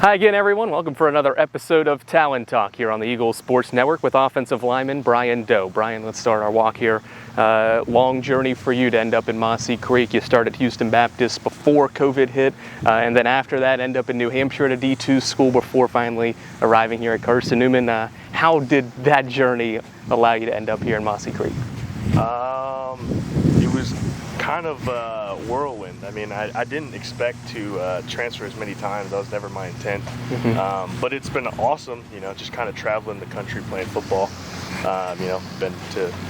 Hi again, everyone. Welcome for another episode of Talon Talk here on the Eagles Sports Network with offensive lineman Brian Doe. Brian, let's start our walk here. Long journey for you to end up in Mossy Creek. You started Houston Baptist before COVID hit, and then after that end up in New Hampshire at a D2 school before finally arriving here at Carson-Newman. How did that journey allow you to end up here in Mossy Creek? It was kind of a whirlwind. I mean, I didn't expect to transfer as many times. That was never my intent. But it's been awesome, just kind of traveling the country playing football. Been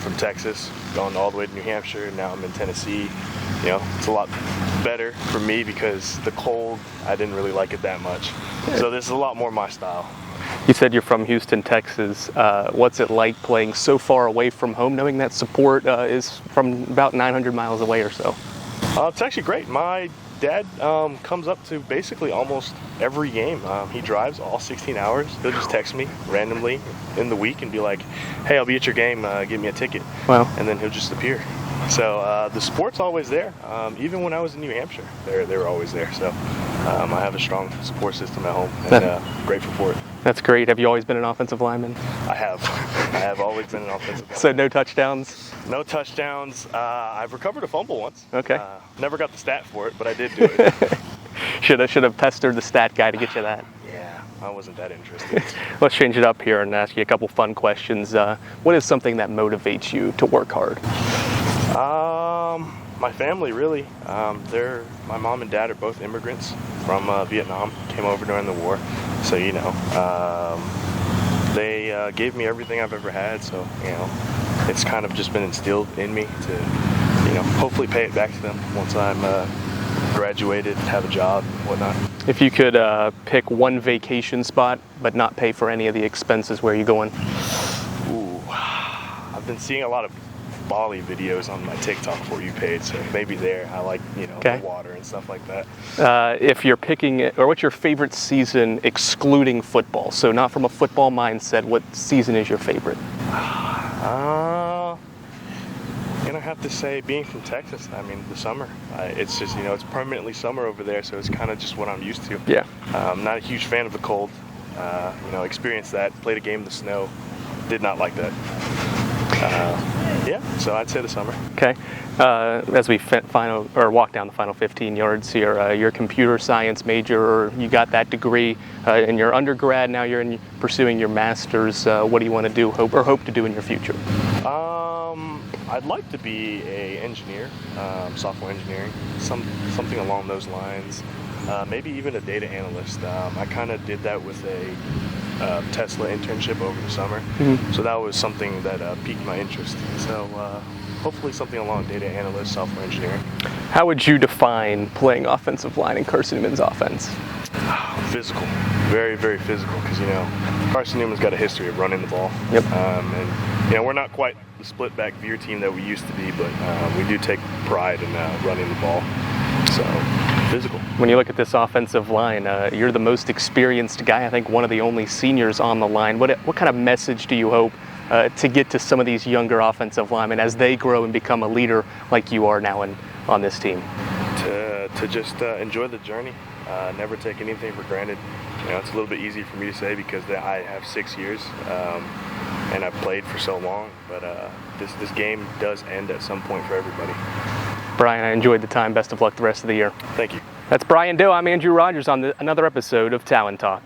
from Texas, gone all the way to New Hampshire, and now I'm in Tennessee. It's a lot better for me because the cold, I didn't really like it that much. So this is a lot more my style. You said you're from Houston, Texas. What's it like playing so far away from home, knowing that support is from about 900 miles away or so? It's actually great. My dad comes up to basically almost every game. He drives all 16 hours. He'll just text me randomly in the week and be like, "Hey, I'll be at your game. Give me a ticket." Wow. And then he'll just appear. So the support's always there. Even when I was in New Hampshire, they were always there. So I have a strong support system at home, and grateful for it. That's great. Have you always been an offensive lineman? I have. I have always been an offensive lineman. So no touchdowns? No touchdowns. I've recovered a fumble once. Okay. Never got the stat for it, but I did do it. Should have pestered the stat guy to get you that. Yeah, I wasn't that interested. Let's change it up here and ask you a couple fun questions. What is something that motivates you to work hard? My family, really. My mom and dad are both immigrants from Vietnam, came over during the war. So, they gave me everything I've ever had. So, it's kind of just been instilled in me to, hopefully pay it back to them once I'm graduated, have a job, and whatnot. If you could pick one vacation spot but not pay for any of the expenses, where are you going? Ooh, I've been seeing a lot of Bali videos on my TikTok For You page, so maybe there. I like, Okay. the water and stuff like that. If you're picking it, or what's your favorite season excluding football? So not from a football mindset, what season is your favorite? I'm gonna have to say, being from Texas, I mean, the summer. It's just, it's permanently summer over there, so it's kind of just what I'm used to. Yeah. I'm not a huge fan of the cold. Experienced that, played a game in the snow, did not like that. So I'd say the summer. Okay. As we walk down the final 15 yards here, you're a computer science major, or you got that degree in your undergrad. Now you're pursuing your master's. What do you want to do, hope to do in your future? I'd like to be an engineer, software engineering, something along those lines. Maybe even a data analyst. I kind of did that with a Tesla internship over the summer. So that was something that piqued my interest. So hopefully something along data analyst, software engineering. How would you define playing offensive line in Carson-Newman's offense? Physical, very, very physical, because Carson-Newman's got a history of running the ball. Yep. And we're not quite the split back veer team that we used to be, but we do take pride in running the ball. So physical. When you look at this offensive line, you're the most experienced guy, I think one of the only seniors on the line. What kind of message do you hope to get to some of these younger offensive linemen as they grow and become a leader like you are now on this team? To just enjoy the journey, never take anything for granted. It's a little bit easy for me to say because I have 6 years and I've played for so long, but this game does end at some point for everybody. Brian, I enjoyed the time. Best of luck the rest of the year. Thank you. That's Brian Doe. I'm Andrew Rogers on another episode of Talon Talk.